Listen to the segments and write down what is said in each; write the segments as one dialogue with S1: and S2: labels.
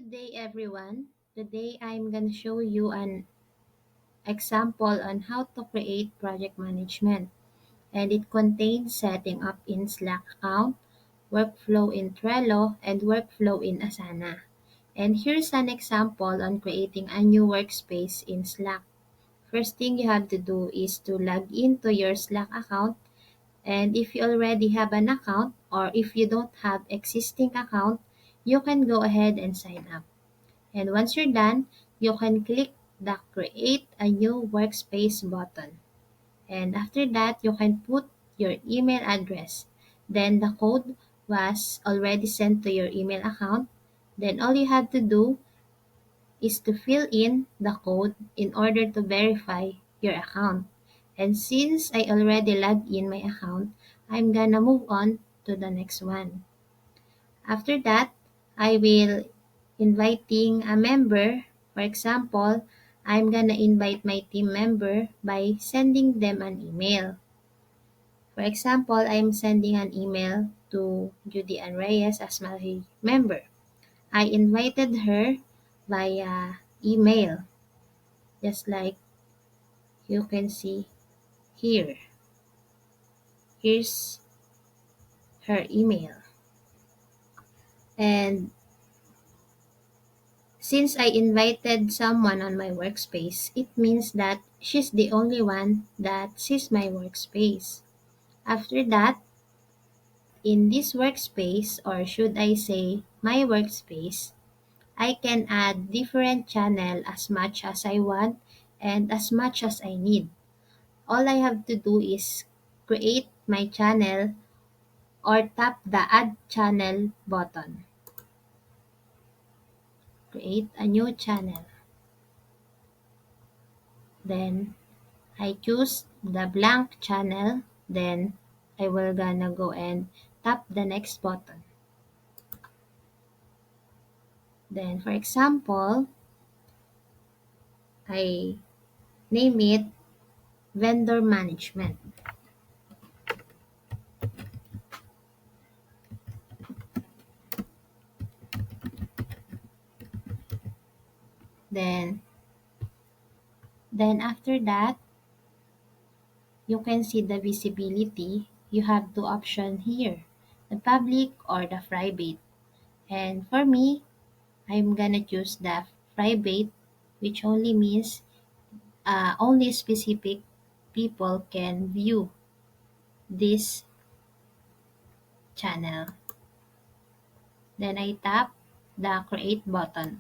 S1: Good day, everyone. Today I'm going to show you an example on how to create project management, and it contains setting up in Slack account, workflow in Trello, and workflow in Asana. And here's an example on creating a new workspace in Slack. First thing you have to do is to log into your Slack account, and if you already have an account or if you don't have existing account, you can go ahead and sign up. And once you're done, you can click the Create a New Workspace button. And after that, you can put your email address. Then the code was already sent to your email account. Then all you have to do is to fill in the code in order to verify your account. And since I already logged in my account, I'm gonna move on to the next one. After that, I will inviting a member. For example, I'm gonna invite my team member by sending them an email. For example, I'm sending an email to Judy Ann Reyes as my member. I invited her via email, just like you can see here. Here's her email. And since I invited someone on my workspace, it means that she's the only one that sees my workspace. After that, in this workspace, or should I say my workspace, I can add different channel as much as I want and as much as I need. All I have to do is create my channel or tap the Add Channel button. Create a new channel. Then I choose the blank channel, then I will gonna go and tap the next button. Then for example, I name it vendor management. Then after that, you can see the visibility. You have two options here, the public or the private. And for me, I'm gonna choose the private, which only means only specific people can view this channel. Then I tap the create button.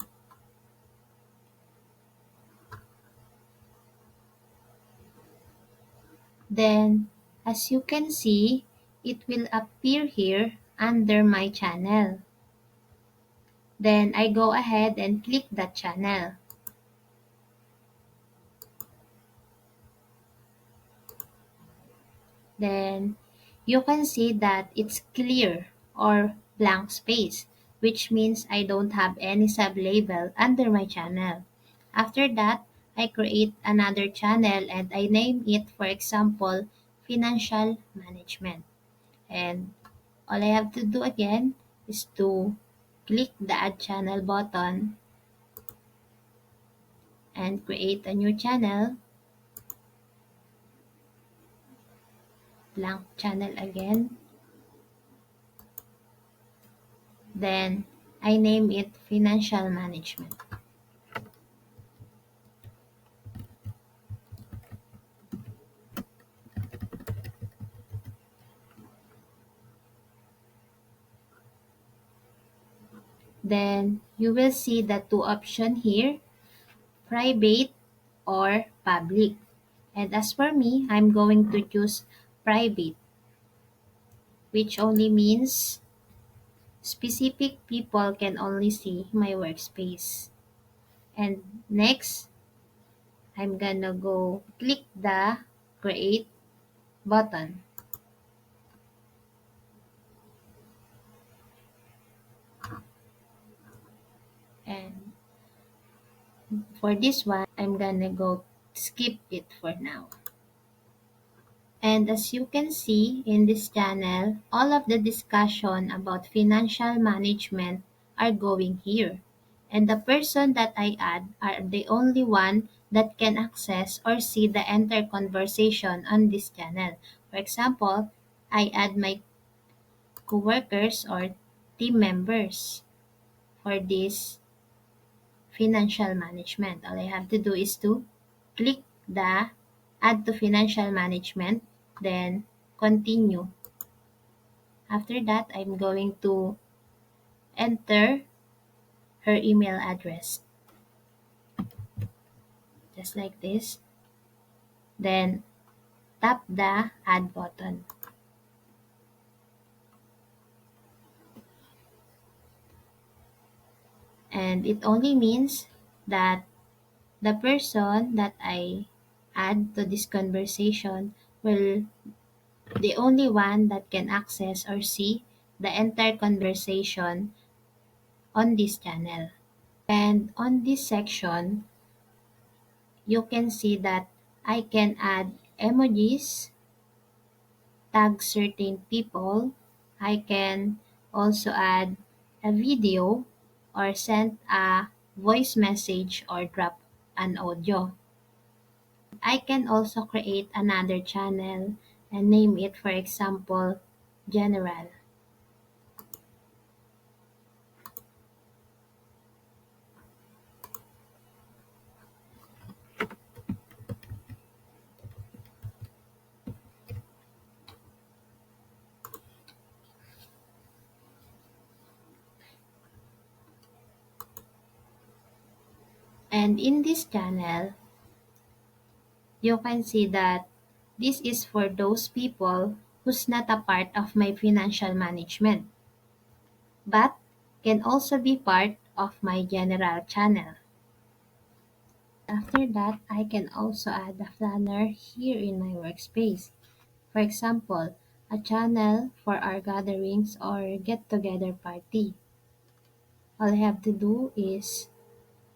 S1: Then as you can see, it will appear here under my channel. Then I go ahead and click that channel. Then you can see that it's clear or blank space, which means I don't have any sub-label under my channel. After that, I create another channel and I name it, for example, Financial Management. And all I have to do again is to click the Add Channel button and create a new channel, blank channel again. Then I name it Financial Management. Then you will see the two options here, private or public. And as for me, I'm going to choose private, which only means specific people can only see my workspace. And next, I'm gonna go click the create button. And for this one, I'm gonna go skip it for now. And as you can see in this channel, all of the discussion about financial management are going here. And the person that I add are the only one that can access or see the entire conversation on this channel. For example, I add my coworkers or team members for this financial management. All I have to do is to click the add to financial management, then continue. After that, I'm going to enter her email address, just like this. Then tap the add button. And it only means that the person that I add to this conversation will the only one that can access or see the entire conversation on this channel. And on this section, you can see that I can add emojis, tag certain people. I can also add a video or send a voice message or drop an audio. I can also create another channel and name it, for example, General. And in this channel, you can see that this is for those people who's not a part of my financial management, but can also be part of my general channel. After that, I can also add a planner here in my workspace. For example, a channel for our gatherings or get-together party. All I have to do is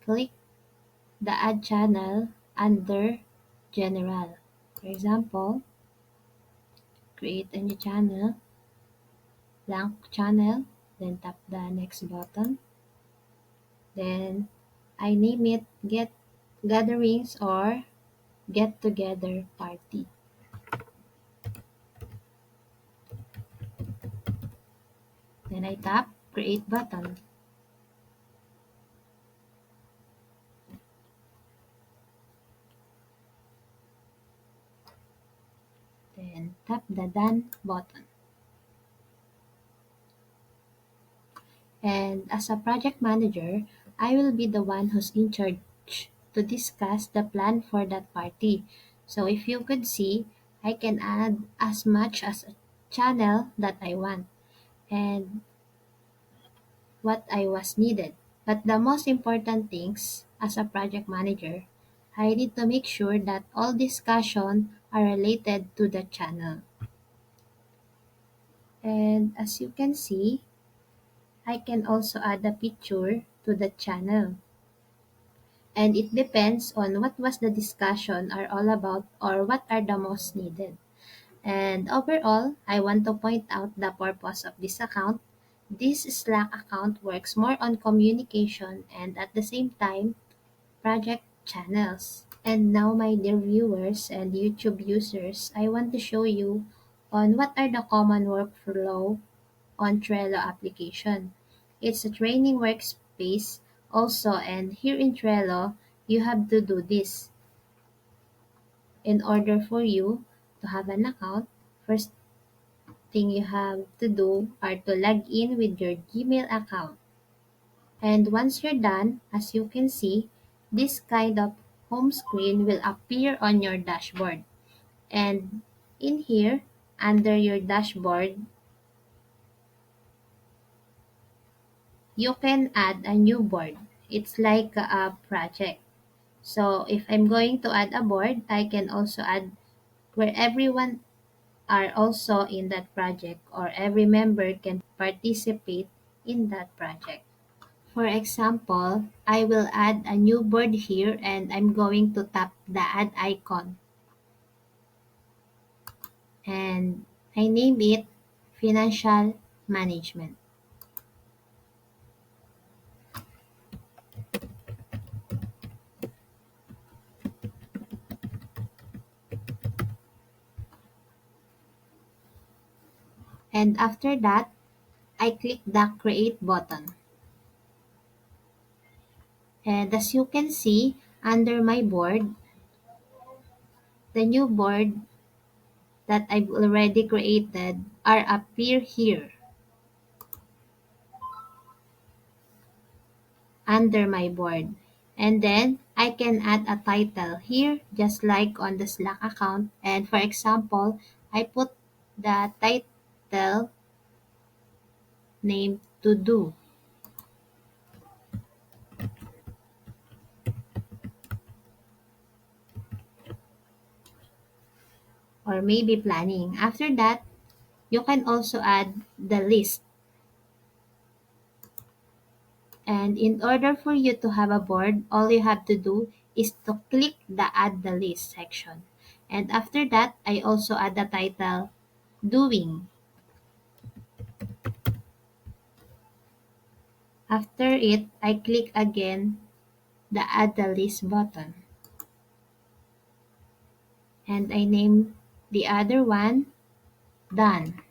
S1: click the add channel under general. For example, create a new channel, blank channel, then tap the next button. Then I name it get gatherings or get together party. Then I tap create button. Then tap the done button. And as a project manager, I will be the one who's in charge to discuss the plan for that party. So if you could see, I can add as much as a channel that I want and what I was needed. But the most important things as a project manager, I need to make sure that all discussion are related to the channel. And as you can see, I can also add a picture to the channel. And it depends on what was the discussion are all about or what are the most needed. And overall, I want to point out the purpose of this account. This Slack account works more on communication and at the same time, project channels. And now, my dear viewers and YouTube users, I want to show you on what are the common workflow on Trello application. It's a training workspace also, and here in Trello, you have to do this. In order for you to have an account, first thing you have to do are to log in with your Gmail account. And once you're done, as you can see, this kind of home screen will appear on your dashboard. And in here, under your dashboard, you can add a new board. It's like a project. So if I'm going to add a board, I can also add where everyone are also in that project or every member can participate in that project. For example, I will add a new board here and I'm going to tap the add icon and I name it financial management. And after that, I click the create button. And as you can see, under my board, the new board that I've already created are appear here under my board. And then I can add a title here just like on the Slack account. And for example, I put the title name to do or maybe planning. After that, you can also add the list. And in order for you to have a board, all you have to do is to click the add the list section. And after that, I also add the title doing. After it, I click again the add the list button. And I name the other one done.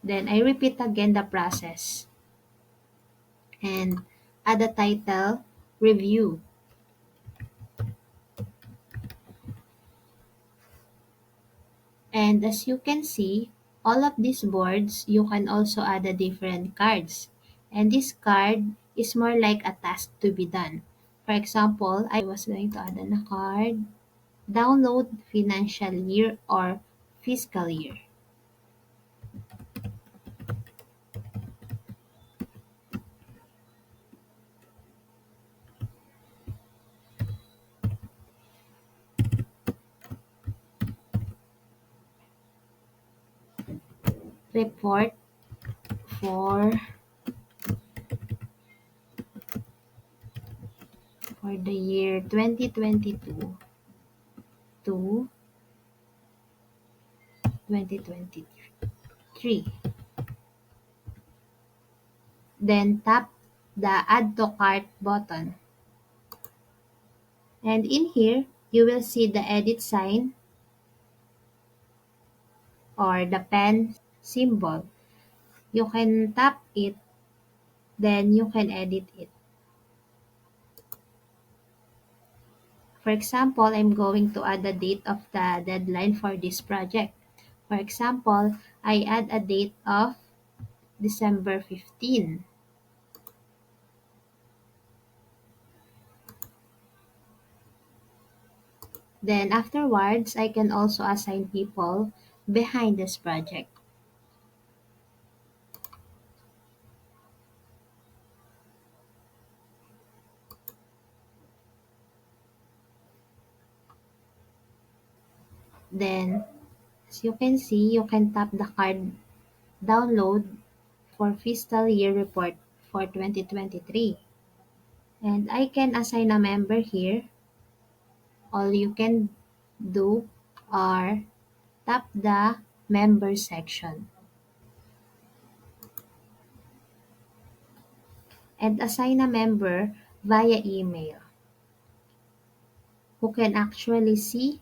S1: Then I repeat again the process and add the title review. And as you can see, all of these boards, you can also add a different cards. And this card is more like a task to be done. For example, I was going to add a card, download financial year or fiscal year. Report for the year 2022 to 2023. Then tap the add to cart button. And in here, you will see the edit sign or the pen symbol. You can tap it, then you can edit it. For example, I'm going to add the date of the deadline for this project. For example, I add a date of December 15. Then afterwards, I can also assign people behind this project. Then, as you can see, you can tap the card download for fiscal year report for 2023. And I can assign a member here. All you can do are tap the member section and assign a member via email who can actually see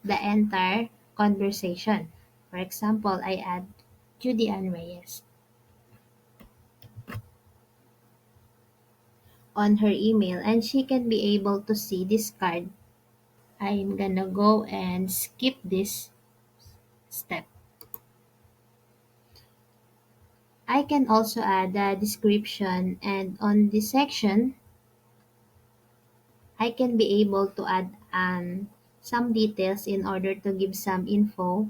S1: the entire conversation. For example, I add Judy Ann Reyes on her email and she can be able to see this card. I'm gonna go and skip this step. I can also add a description and on this section, I can be able to add some details in order to give some info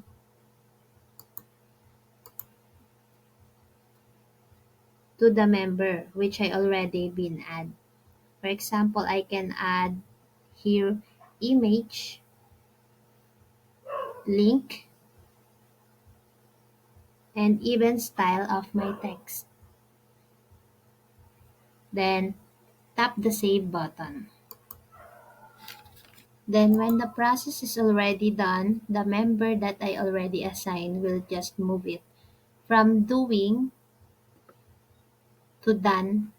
S1: to the member which I already been add. For example, I can add here image, link, and even style of my text. Then tap the save button. Then when the process is already done, the member that I already assigned will just move it from doing to done.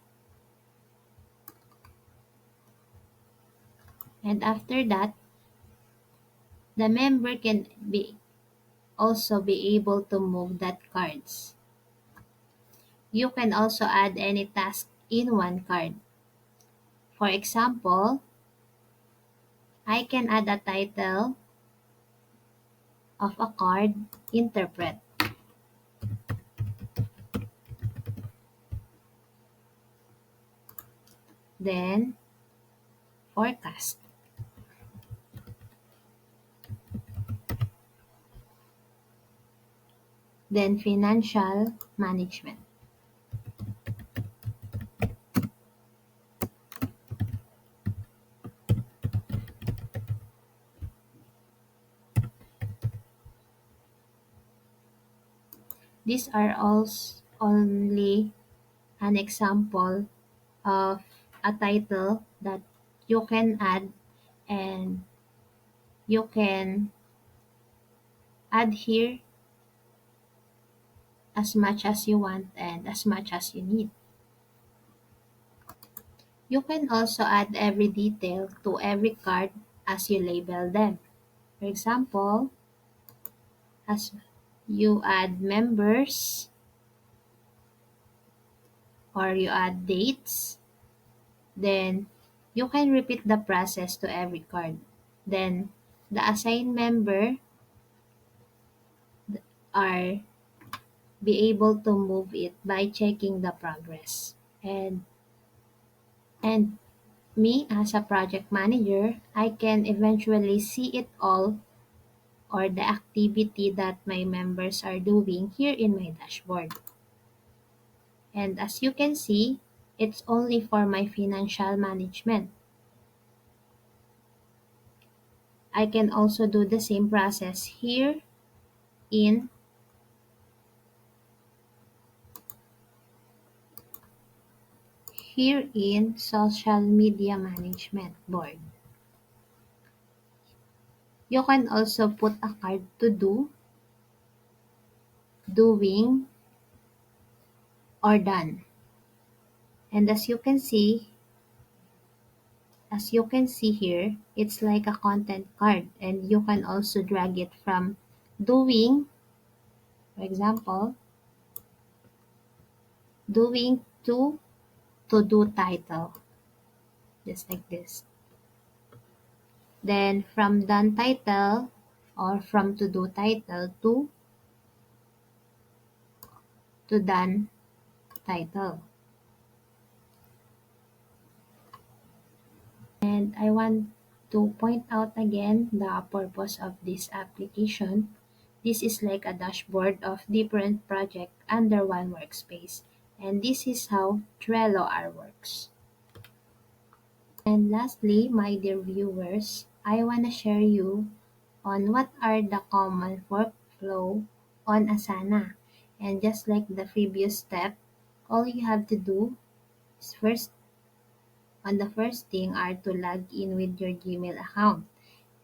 S1: And after that, the member can be also be able to move that cards. You can also add any task in one card. For example, I can add a title of a card, interpret, then forecast, then financial management. These are also only an example of a title that you can add, and you can add here as much as you want and as much as you need. You can also add every detail to every card as you label them. For example, as you add members or you add dates, then you can repeat the process to every card. Then the assigned member are be able to move it by checking the progress. And me as a project manager, I can eventually see it all, or the activity that my members are doing here in my dashboard. And as you can see, it's only for my financial management. I can also do the same process in here in social media management board. You can also put a card to do, doing, or done. And as you can see here, it's like a content card, and you can also drag it from doing, for example, doing to do title, just like this. Then from done title, or from to do title to done title. And I want to point out again the purpose of this application. This is like a dashboard of different projects under one workspace. And this is how Trello R works. And lastly, my dear viewers, I want to share you on what are the common workflow on Asana. And just like the previous step, all you have to do is the first thing are to log in with your Gmail account.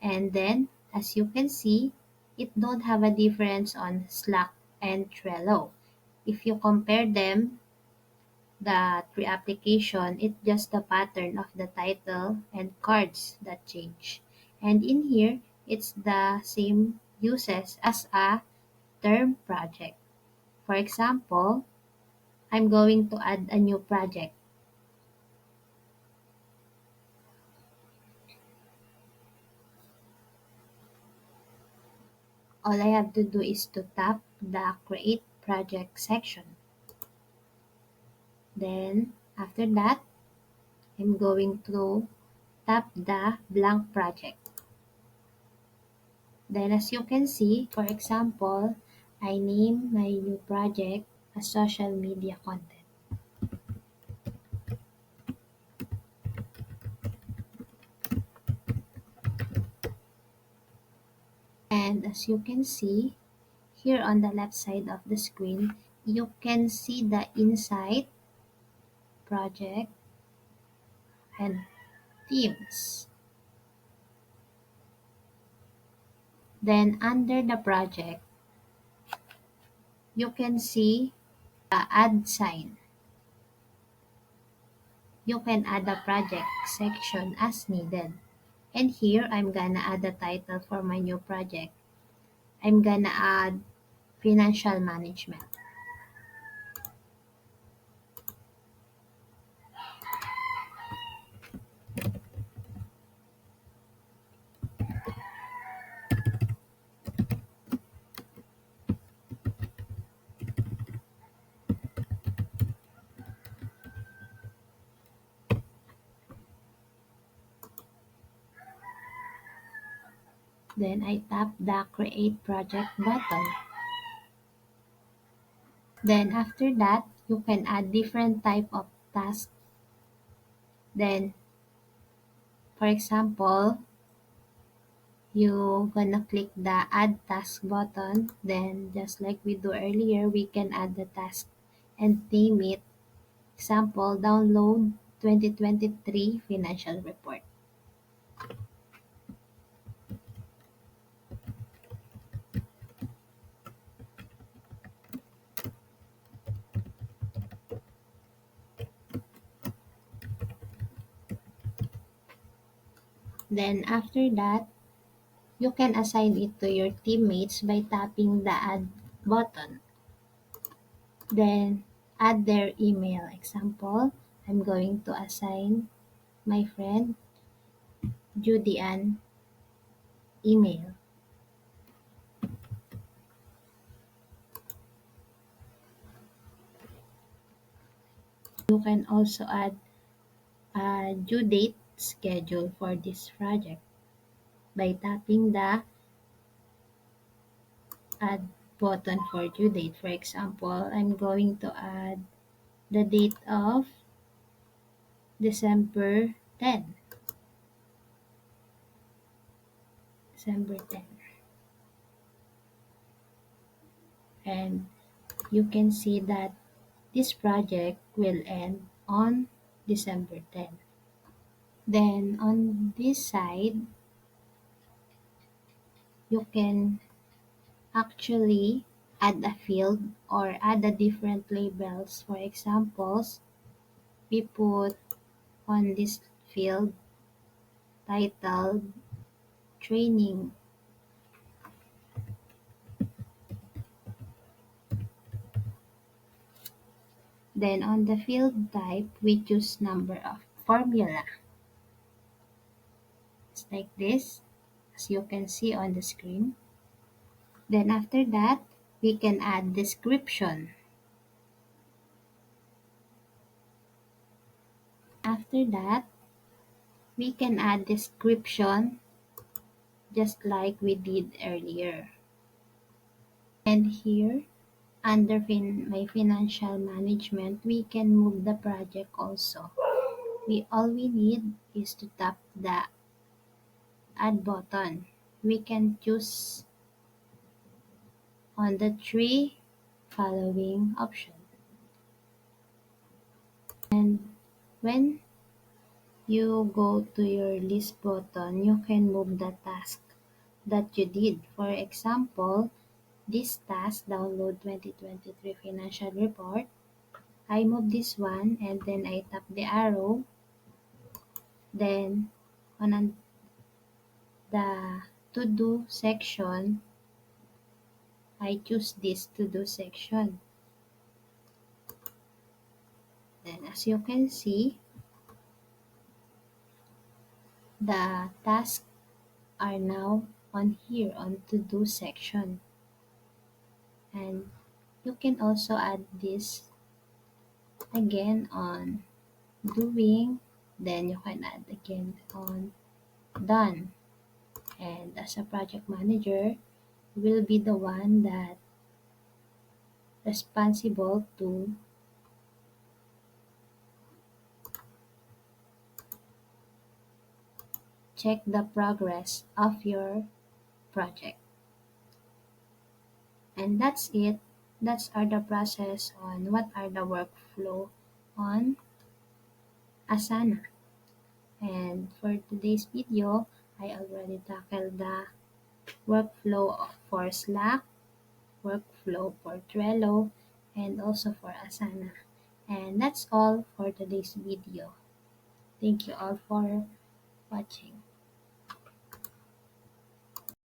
S1: And then, as you can see, it don't have a difference on Slack and Trello. If you compare them, the three application, it's just the pattern of the title and cards that change. And in here, it's the same uses as a term project. For example, I'm going to add a new project. All I have to do is to tap the Create Project section. Then, after that, I'm going to tap the blank project. Then as you can see, for example, I name my new project as social media content. And as you can see, here on the left side of the screen, you can see the Insight, project, and themes. Then under the project, you can see the add sign. You can add a project section as needed. And here, I'm gonna add a title for my new project. I'm gonna add financial management. Then I tap the create project button. Then after that, you can add different type of tasks. Then, for example, you gonna click the add task button. Then just like we do earlier, we can add the task and name it. Example, download 2023 financial report. Then after that, you can assign it to your teammates by tapping the add button. Then add their email. Example, I'm going to assign my friend Judy an email. You can also add a due date schedule for this project by tapping the add button for due date. For example, I'm going to add the date of December 10. December 10. And you can see that this project will end on December 10. Then on this side, you can actually add a field or add a different labels. For examples, we put on this field titled training. Then on the field type, we choose number of formula. It's like this, as you can see on the screen. Then after that, we can add description. After that, we can add description just like we did earlier. And here, under my financial management, we can move the project also. All we need is to tap the add button. We can choose on the three following options. And when you go to your list button, you can move the task that you did. For example, this task, download 2023 financial report. I move this one and then I tap the arrow. Then on the to do section, I choose this to do section. Then as you can see, the tasks are now on here on to do section. And you can also add this again on doing, then you can add again on done. And as a project manager, you will be the one that responsible to check the progress of your project. And that's it. That's are the process on what are the workflow on Asana. And for today's video, I already tackled the workflow for Slack, workflow for Trello, and also for Asana. And that's all for today's video. Thank you all for watching.